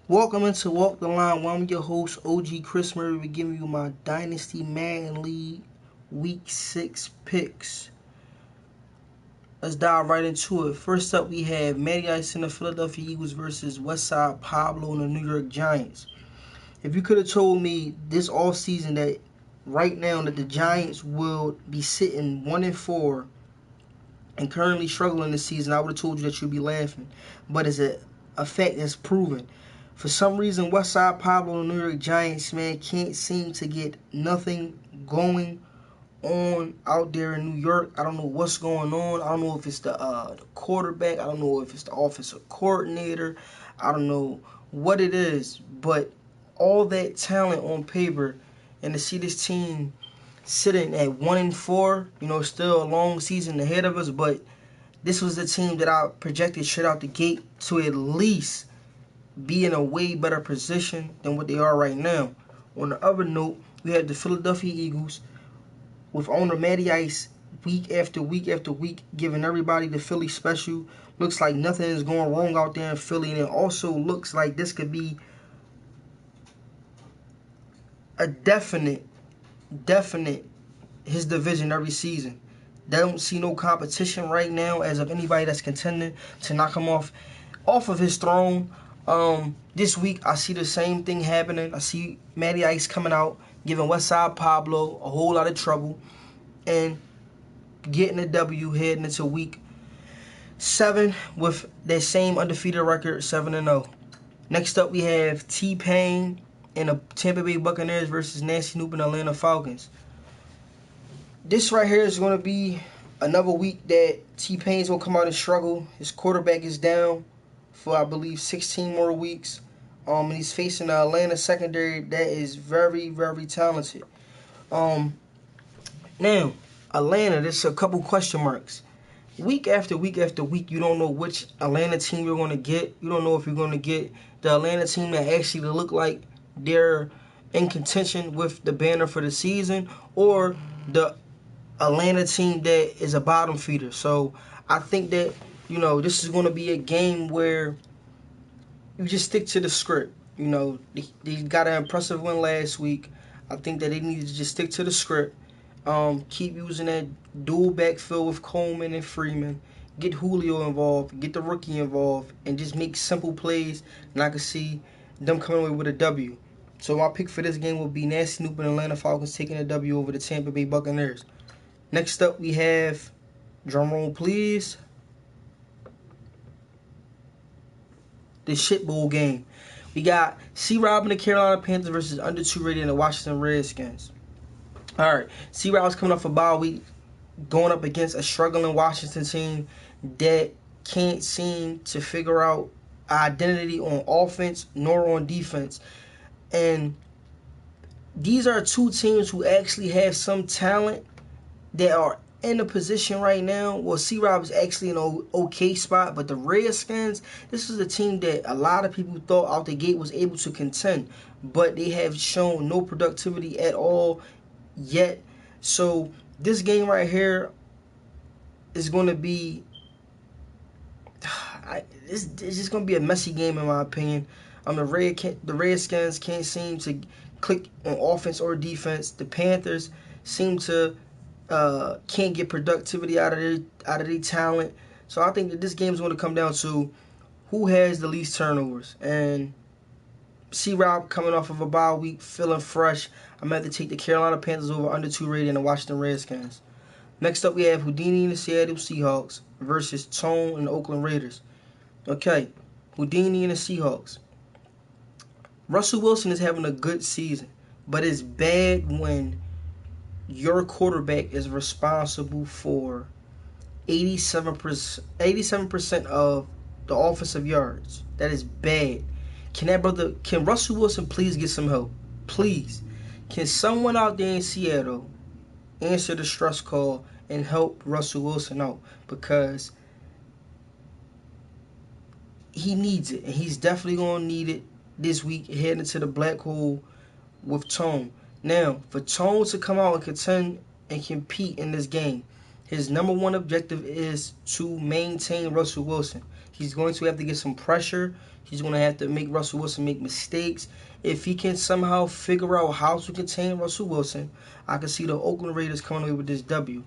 Welcome into Walk the Line. I'm your host, OG Chris Murray. We're giving you my Dynasty Madden League Week 6 picks. Let's dive right into it. First up, we have Matty Ice and the Philadelphia Eagles versus Westside Pablo and the New York Giants. If you could have told me this offseason that right now that the Giants will be sitting 1-4 and currently struggling this season, I would have told you that you'd be laughing. But it's a fact that's proven. For some reason, Westside Pablo and the New York Giants, man, can't seem to get nothing going on out there in New York. I don't know what's going on. I don't know if it's the quarterback. I don't know if it's the offensive coordinator. I don't know what it is. But all that talent on paper, and to see this team sitting at 1-4, still a long season ahead of us. But this was the team that I projected straight out the gate to at least be in a way better position than what they are right now. On the other note, we have the Philadelphia Eagles with owner Matty Ice week after week after week giving everybody the Philly special. Looks like nothing is going wrong out there in Philly, and it also looks like this could be a definite his division every season. They don't see no competition right now as of anybody that's contending to knock him off of his throne. This week, I see the same thing happening. I see Matty Ice coming out, giving Westside Pablo a whole lot of trouble, and getting a W heading into week 7 with that same undefeated record, 7-0. Next up, we have T-Pain and the Tampa Bay Buccaneers versus Nasty Noob and Atlanta Falcons. This right here is going to be another week that T-Pain's going to come out and struggle. His quarterback is down for, I believe, 16 more weeks. And he's facing the Atlanta secondary that is very, very talented. Now, Atlanta, there's a couple question marks. Week after week after week, you don't know which Atlanta team you're going to get. You don't know if you're going to get the Atlanta team that actually look like they're in contention with the banner for the season, or the Atlanta team that is a bottom feeder. So I think that, this is going to be a game where you just stick to the script. They got an impressive win last week. I think that they need to just stick to the script. Keep using that dual backfield with Coleman and Freeman. Get Julio involved. Get the rookie involved. And just make simple plays. And I can see them coming away with a W. So my pick for this game will be Nasty Noob and Atlanta Falcons taking a W over the Tampa Bay Buccaneers. Next up, we have, drum roll please, the shit bowl game. We got C-Rob and the Carolina Panthers versus under 2 rated and the Washington Redskins. All right, C-Rob's coming off a bye week, going up against a struggling Washington team that can't seem to figure out identity on offense nor on defense. And these are two teams who actually have some talent that are in a position right now. Well, C-Rob is actually in an okay spot, but the Redskins, this is a team that a lot of people thought out the gate was able to contend, but they have shown no productivity at all yet. So this game right here is going to be, it's just going to be a messy game in my opinion. The Redskins can't seem to click on offense or defense. The Panthers seem to can't get productivity out of their talent. So I think that this game is going to come down to who has the least turnovers. And C-Rob coming off of a bye week, feeling fresh. I'm going to have to take the Carolina Panthers over under 2 rated and the Washington Redskins. Next up, we have Houdini and the Seattle Seahawks versus Tone and the Oakland Raiders. Okay, Houdini and the Seahawks. Russell Wilson is having a good season, but it's bad when your quarterback is responsible for 87% of the offensive yards. That is bad. Can Russell Wilson please get some help? Please. Can someone out there in Seattle answer the stress call and help Russell Wilson out? Because he needs it, and he's definitely going to need it this week heading into the black hole with Tone. Now, for Tone to come out and contend and compete in this game, his number one objective is to maintain Russell Wilson. He's going to have to get some pressure. He's going to have to make Russell Wilson make mistakes. If he can somehow figure out how to contain Russell Wilson, I can see the Oakland Raiders coming away with this W.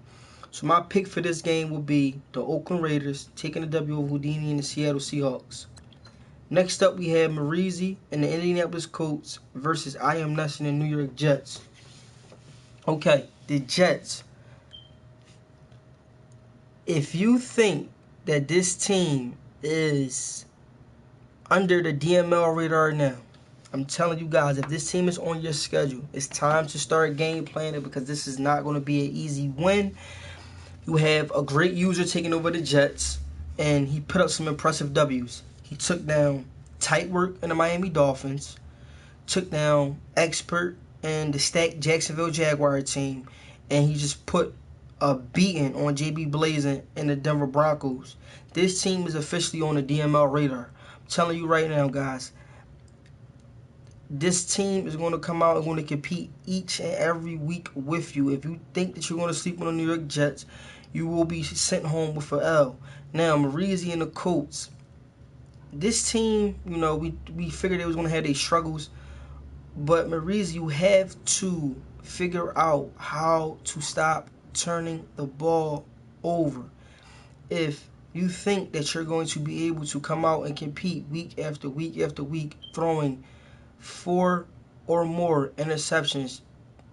So my pick for this game will be the Oakland Raiders taking the W over Houdini and the Seattle Seahawks. Next up, we have Marizi and the Indianapolis Colts versus I Am Nuss and the New York Jets. Okay, the Jets. If you think that this team is under the DML radar now, I'm telling you guys, if this team is on your schedule, it's time to start game planning because this is not going to be an easy win. You have a great user taking over the Jets, and he put up some impressive W's. He took down Tight Work and the Miami Dolphins, took down Expert and the stacked Jacksonville Jaguar team, and he just put a beating on JB Blazin and the Denver Broncos. This team is officially on the DML radar. I'm telling you right now, guys, this team is going to come out and going to compete each and every week with you. If you think that you're going to sleep on the New York Jets, you will be sent home with an L. Now, Marizi and the Colts. This team, you know, we figured they was going to have their struggles. But, Marizi, you have to figure out how to stop turning the ball over. If you think that you're going to be able to come out and compete week after week after week throwing 4 or more interceptions,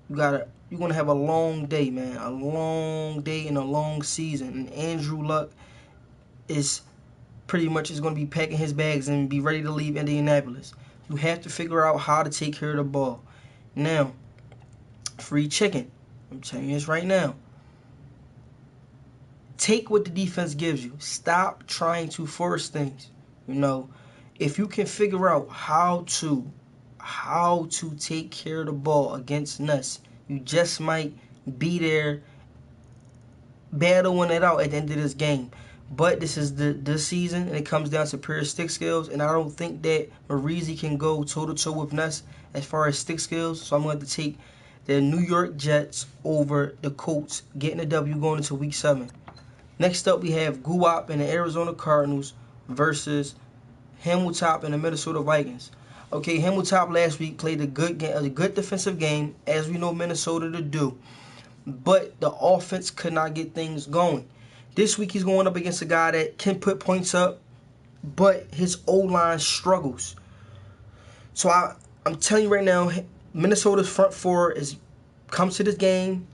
you're gonna have a long day, man. A long day and a long season. And Andrew Luck is pretty much gonna be packing his bags and be ready to leave Indianapolis. You have to figure out how to take care of the ball. Now, free chicken. I'm telling you this right now. Take what the defense gives you. Stop trying to force things. You know, if you can figure out how to take care of the ball against Nuss, you just might be there battling it out at the end of this game. But this is this season, and it comes down to pure stick skills, and I don't think that Marizi can go toe-to-toe with Nuss as far as stick skills, so I'm going to take the New York Jets over the Colts, getting a W going into Week 7. Next up, we have Guwap and the Arizona Cardinals versus Hamiltop and the Minnesota Vikings. Okay, Hamiltop last week played a good defensive game, as we know Minnesota to do. But the offense could not get things going. This week he's going up against a guy that can put points up, but his O-line struggles. So I'm telling you right now, Minnesota's front four comes to this game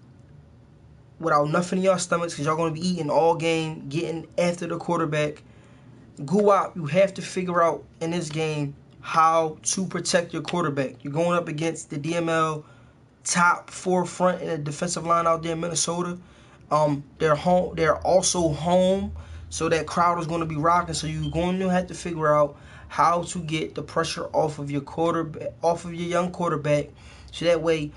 without nothing in your stomachs because y'all going to be eating all game, getting after the quarterback. Guwap, you have to figure out in this game how to protect your quarterback. You're going up against the DML top forefront in the defensive line out there in Minnesota. They're home. They're also home, so that crowd is going to be rocking. So you're going to have to figure out how to get the pressure off of your quarterback, off of your young quarterback, so that way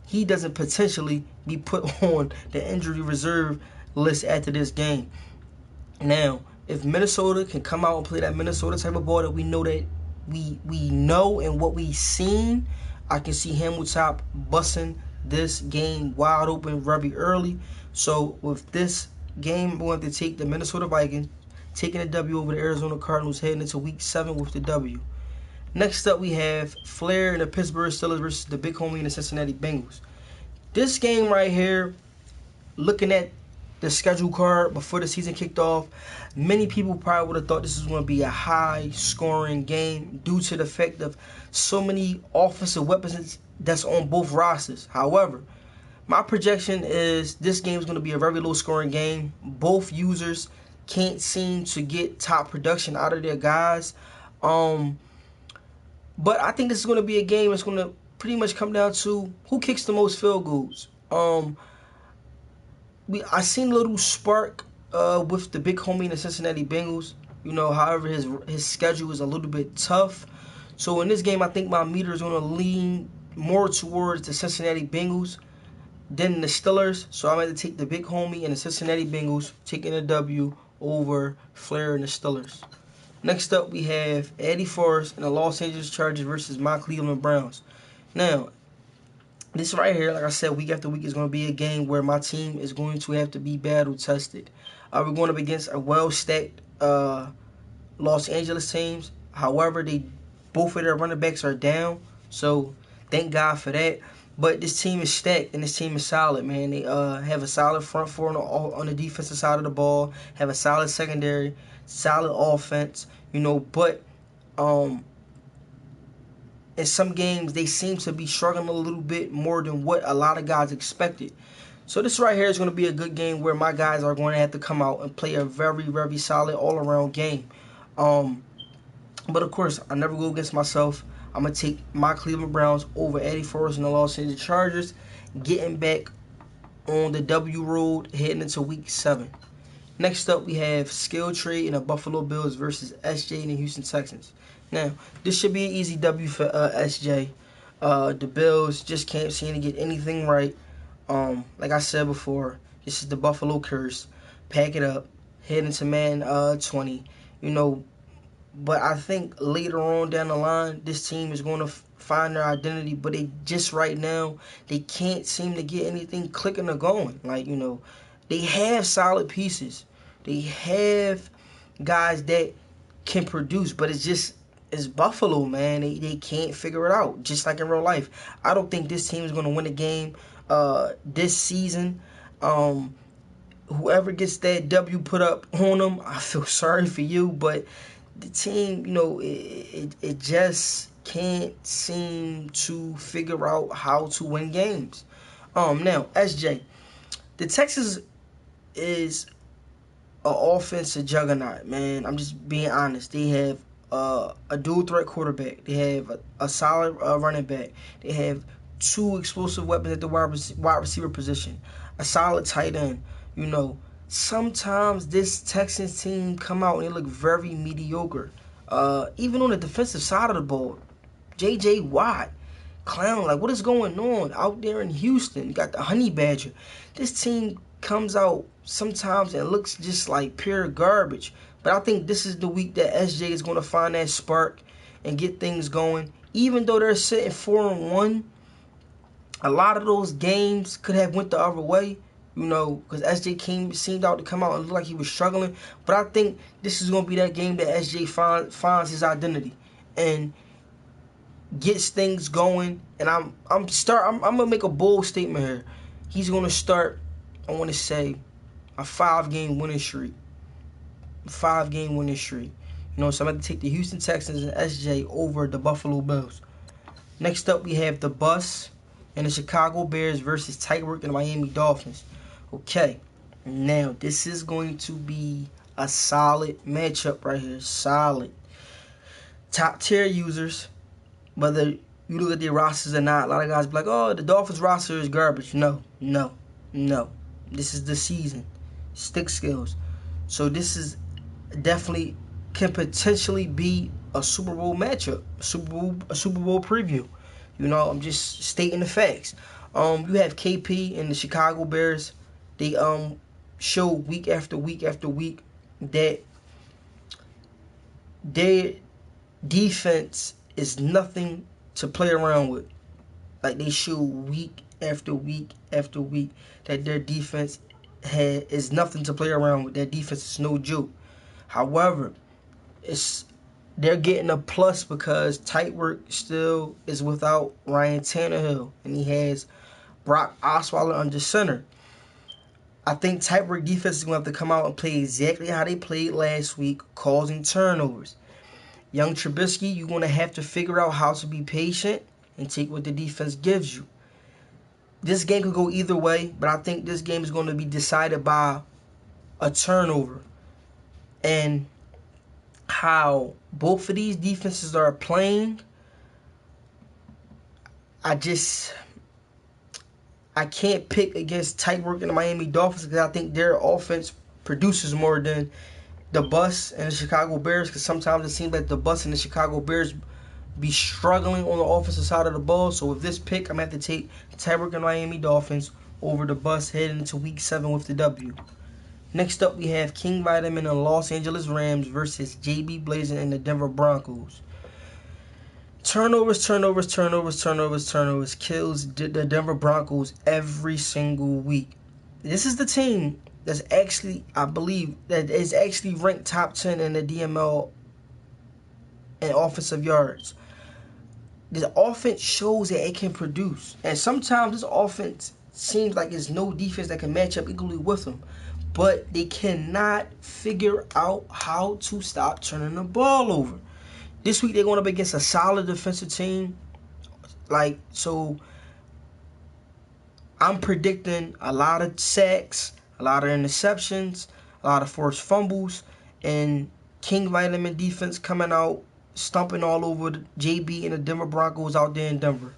he doesn't potentially be put on the injury reserve list after this game. Now, if Minnesota can come out and play that Minnesota type of ball that we know and what we've seen, I can see Hamiltop busting this game wide open very early. So with this game, I'm going to take the Minnesota Vikings, taking a W over the Arizona Cardinals, heading into Week 7 with the W. Next up, we have Flair and the Pittsburgh Steelers versus the Big Homie and the Cincinnati Bengals. This game right here, looking at the schedule card before the season kicked off, many people probably would have thought this was going to be a high-scoring game due to the fact of so many offensive weapons that's on both rosters. However, my projection is this game is going to be a very low-scoring game. Both users can't seem to get top production out of their guys. But I think this is going to be a game that's going to pretty much come down to who kicks the most field goals. I seen a little spark with the Big Homie and the Cincinnati Bengals. You know, however, his schedule is a little bit tough. So in this game, I think my meter is going to lean more towards the Cincinnati Bengals than the Steelers. So I'm going to take the Big Homie and the Cincinnati Bengals, taking a W over Flair and the Steelers. Next up, we have Eddie Forrest and the Los Angeles Chargers versus my Cleveland Browns. Now, this right here, like I said, week after week is going to be a game where my team is going to have to be battle-tested. We're going up against a well-stacked Los Angeles teams. However, both of their running backs are down, so thank God for that. But this team is stacked and this team is solid, man. They have a solid front four on the defensive side of the ball, have a solid secondary, solid offense, but in some games they seem to be struggling a little bit more than what a lot of guys expected. So this right here is going to be a good game where my guys are going to have to come out and play a very, very solid all-around game. But of course, I never go against myself. I'm going to take my Cleveland Browns over Eddie Forrest and the Los Angeles Chargers, getting back on the W road heading into Week 7. Next up, we have Skill Trade and the Buffalo Bills versus SJ and the Houston Texans. Now, this should be an easy W for SJ. The Bills just can't seem to get anything right. Like I said before, this is the Buffalo curse. Pack it up, head into man 20. But I think later on down the line, this team is going to find their identity. But they just right now, they can't seem to get anything clicking or going. They have solid pieces. They have guys that can produce, but it's Buffalo, man. They can't figure it out, just like in real life. I don't think this team is going to win a game this season. Whoever gets that W put up on them, I feel sorry for you, but the team, it just can't seem to figure out how to win games. Now, SJ, the Texans is an offensive juggernaut, man. I'm just being honest. They have a dual threat quarterback. They have a solid running back. They have two explosive weapons at the wide receiver position. A solid tight end. Sometimes this Texans team come out and they look very mediocre. Even on the defensive side of the ball, J.J. Watt, clown, what is going on out there in Houston? You got the Honey Badger. This team comes out sometimes and looks just like pure garbage. But I think this is the week that SJ is going to find that spark and get things going. Even though they're sitting 4-1, a lot of those games could have went the other way. Because SJ seemed out to come out and look like he was struggling. But I think this is going to be that game that SJ finds his identity and gets things going. And I'm going to make a bold statement here. He's going to start, I want to say, a 5-game winning streak. So I'm going to take the Houston Texans and SJ over the Buffalo Bills. Next up, we have the Bus and the Chicago Bears versus Tyreek and the Miami Dolphins. Okay, now this is going to be a solid matchup right here. Solid. Top tier users, whether you look at their rosters or not, a lot of guys be like, oh, the Dolphins roster is garbage. No. This is the season. Stick skills. So this is definitely can potentially be a Super Bowl matchup, a Super Bowl preview. I'm just stating the facts. You have KP and the Chicago Bears. They show week after week after week that their defense is nothing to play around with. They show week after week after week that their defense is nothing to play around with. Their defense is no joke. However, they're getting a plus because Tyreek still is without Ryan Tannehill, and he has Brock Osweiler under center. I think Tyreek defense is going to have to come out and play exactly how they played last week, causing turnovers. Young Trubisky, you're going to have to figure out how to be patient and take what the defense gives you. This game could go either way, but I think this game is going to be decided by a turnover. And how both of these defenses are playing, I can't pick against Tyreek and the Miami Dolphins because I think their offense produces more than the Bus and the Chicago Bears, because sometimes it seems like the Bus and the Chicago Bears be struggling on the offensive side of the ball. So with this pick, I'm going to have to take Tyreek and the Miami Dolphins over the Bus heading into Week 7 with the W. Next up, we have King Vitamin and the Los Angeles Rams versus JB Blazin and the Denver Broncos. Turnovers kills the Denver Broncos every single week. This is the team that's actually, I believe, that is actually ranked top 10 in the DML and offensive yards. This offense shows that it can produce. And sometimes this offense seems like there's no defense that can match up equally with them. But they cannot figure out how to stop turning the ball over. This week they're going up against a solid defensive team. So I'm predicting a lot of sacks, a lot of interceptions, a lot of forced fumbles, and King Vitamin defense coming out, stomping all over the JB and the Denver Broncos out there in Denver.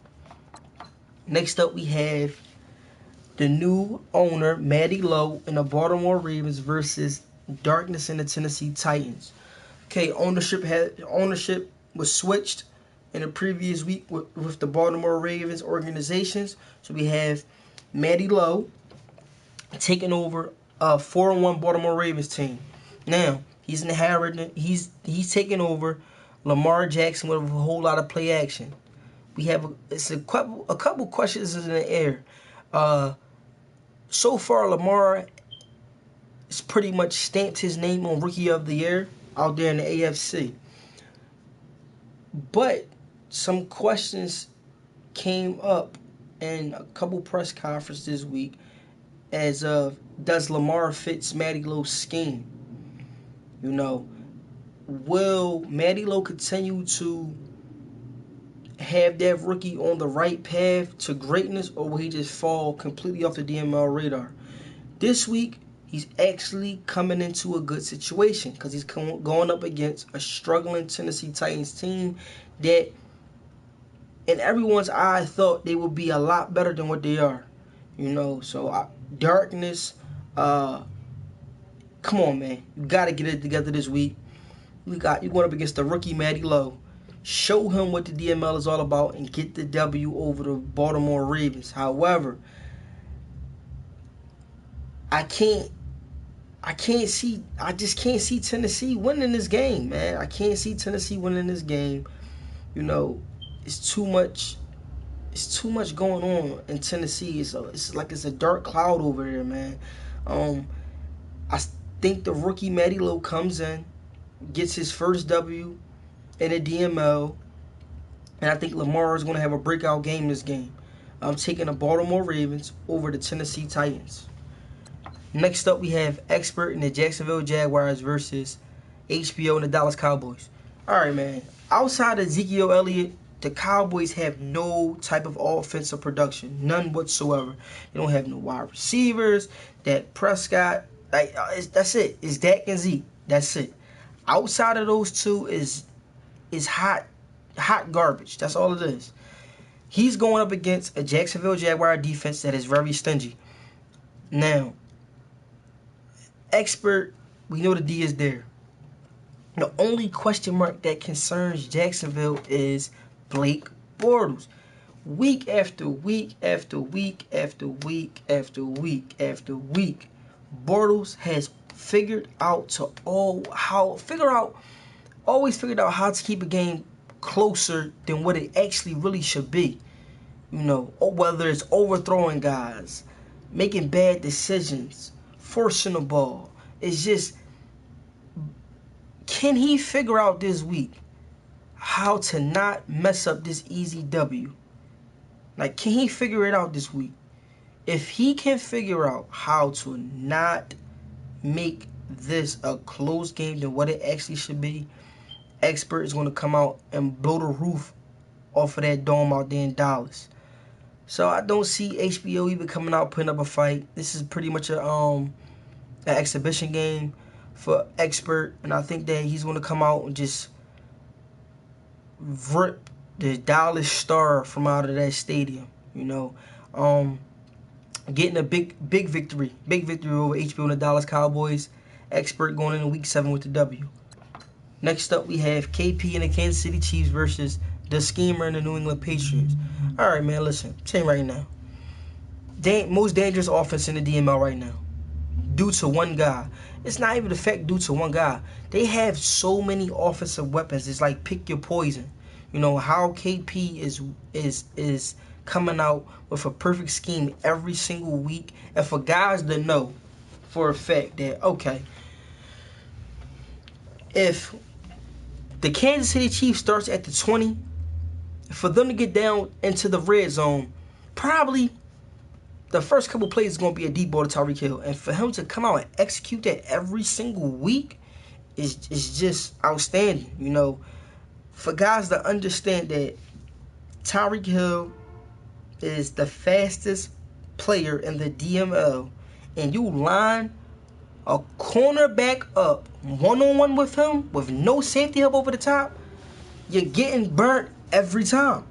Next up, we have the new owner, Matty Lowe, and the Baltimore Ravens versus Darkness and the Tennessee Titans. Okay, ownership was switched in the previous week with the Baltimore Ravens organizations. So we have Matty Lowe taking over a 4-1 Baltimore Ravens team. Now he's taking over Lamar Jackson with a whole lot of play action. We have a couple questions in the air. So far, Lamar has pretty much stamped his name on Rookie of the Year out there in the AFC. But some questions came up in a couple press conferences this week as of, does Lamar fits Matty Lowe's scheme? Will Matty Lowe continue to have that rookie on the right path to greatness, or will he just fall completely off the DML radar? This week, he's actually coming into a good situation because he's going up against a struggling Tennessee Titans team that, in everyone's eye, thought they would be a lot better than what they are. So Darkness, come on, man. You got to get it together this week. You going up against the rookie Matty Lowe. Show him what the DML is all about and get the W over the Baltimore Ravens. However, I just can't see Tennessee winning this game, man. I can't see Tennessee winning this game. It's too much going on in Tennessee. It's like it's a dark cloud over there, man. I think the rookie Matty Lowe comes in, gets his first W in a DML, and I think Lamar is going to have a breakout game this game. I'm taking the Baltimore Ravens over the Tennessee Titans. Next up, we have Expert and the Jacksonville Jaguars versus HBO and the Dallas Cowboys. All right, man. Outside of Ezekiel Elliott, the Cowboys have no type of offensive production, none whatsoever. They don't have no wide receivers. Dak Prescott, that's it. It's Dak and Zeke. That's it. Outside of those two is hot garbage. That's all it is. He's going up against a Jacksonville Jaguar defense that is very stingy. Now, Expert, we know the D is there. The only question mark that concerns Jacksonville is Blake Bortles. Week after week after week after week after week after week, Bortles has always figured out how to keep a game closer than what it actually really should be. Whether it's overthrowing guys, making bad decisions, forcing the ball. It's just, can he figure out this week how to not mess up this easy W? Can he figure it out this week? If he can figure out how to not make this a close game than what it actually should be, Expert is going to come out and blow the roof off of that dome out there in Dallas. So I don't see HBO even coming out putting up a fight. This is pretty much an exhibition game for Expert, and I think that he's going to come out and just rip the Dallas Star from out of that stadium. Getting a big victory over HBO and the Dallas Cowboys. Expert going into Week 7 with the W. Next up, we have KP and the Kansas City Chiefs versus the Schemer and the New England Patriots. All right, man, listen. I'm saying right now, most dangerous offense in the DML right now, due to one guy. It's not even the fact due to one guy. They have so many offensive weapons. It's like pick your poison. How KP is coming out with a perfect scheme every single week, and for guys to know for a fact that, okay, if the Kansas City Chiefs starts at the 20. For them to get down into the red zone, probably the first couple plays is going to be a deep ball to Tyreek Hill. And for him to come out and execute that every single week is just outstanding. You know, for guys to understand that Tyreek Hill is the fastest player in the DML, and you line a cornerback up one-on-one with him with no safety help over the top, you're getting burnt every time.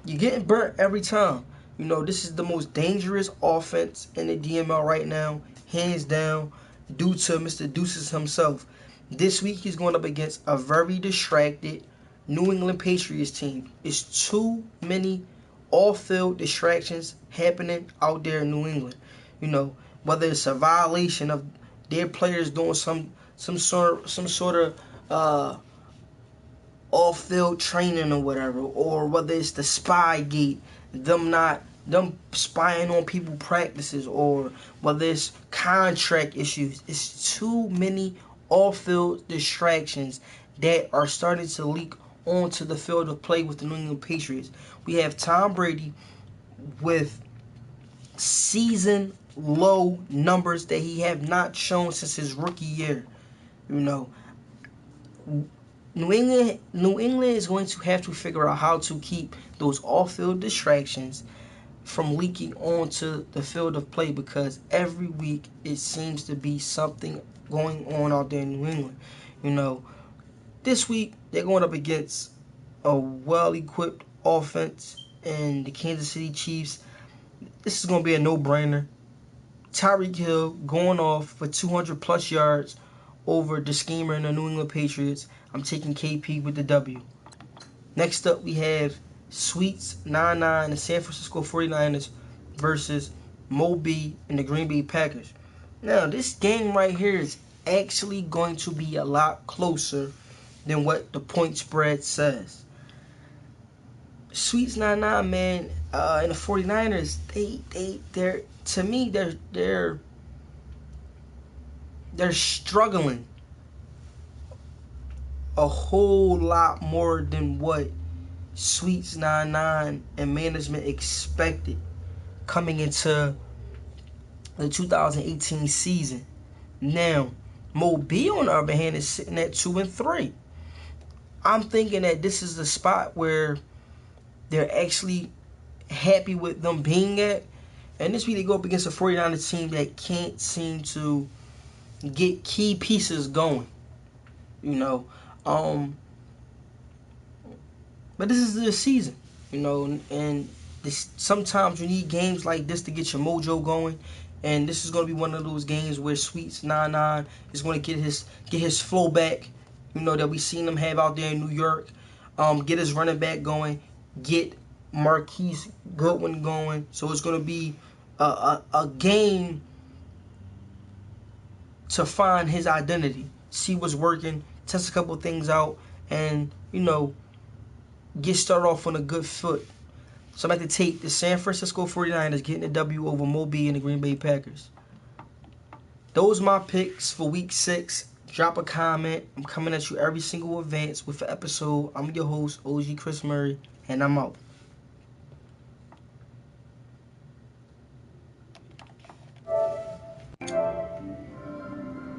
You're getting burnt every time. You know, this is the most dangerous offense in the DML right now, hands down, due to Mr. Deuces himself. This week he's going up against a very distracted New England Patriots team. It's too many off-field distractions happening out there in New England. You know, whether it's a violation of their players doing some sort of off-field training or whatever, or whether it's the spy gate, them spying on people practices, or whether it's contract issues. It's too many off-field distractions that are starting to leak onto the field of play with the New England Patriots. We have Tom Brady with season low numbers that he have not shown since his rookie year. You know, New England is going to have to figure out how to keep those off-field distractions from leaking onto the field of play, because every week it seems to be something going on out there in New England. You know, this week they're going up against a well-equipped offense and the Kansas City Chiefs. This is going to be a no-brainer. Tyreek Hill going off for 200-plus yards over the schemer and the New England Patriots. I'm taking KP with the W. Next up, we have Sweets 99, the San Francisco 49ers versus Mo B and the Green Bay Packers. Now, this game right here is actually going to be a lot closer than what the point spread says. Sweets 99, man, and the 49ers, they're to me, they're struggling a whole lot more than what Sweets 99 and management expected coming into the 2018 season. Now, Mo B, on the other hand, is sitting at 2-3. I'm thinking that this is the spot where they're actually happy with them being at. And this week they go up against a 49ers team that can't seem to get key pieces going. You know, but this is the season, you know, and sometimes you need games like this to get your mojo going. And this is going to be one of those games where Sweets 99 is going to get his flow back, you know, that we seen him have out there in New York. Get his running back going, get Marquise Goodwin going. So it's going to be a game to find his identity, see what's working, test a couple things out, and, you know, get started off on a good foot. So I'm about to take the San Francisco 49ers getting the W over Mo B and the Green Bay Packers. Those are my picks for Week 6. Drop a comment. I'm coming at you every single advance with an episode. I'm your host, OG Chris Murray, and I'm out.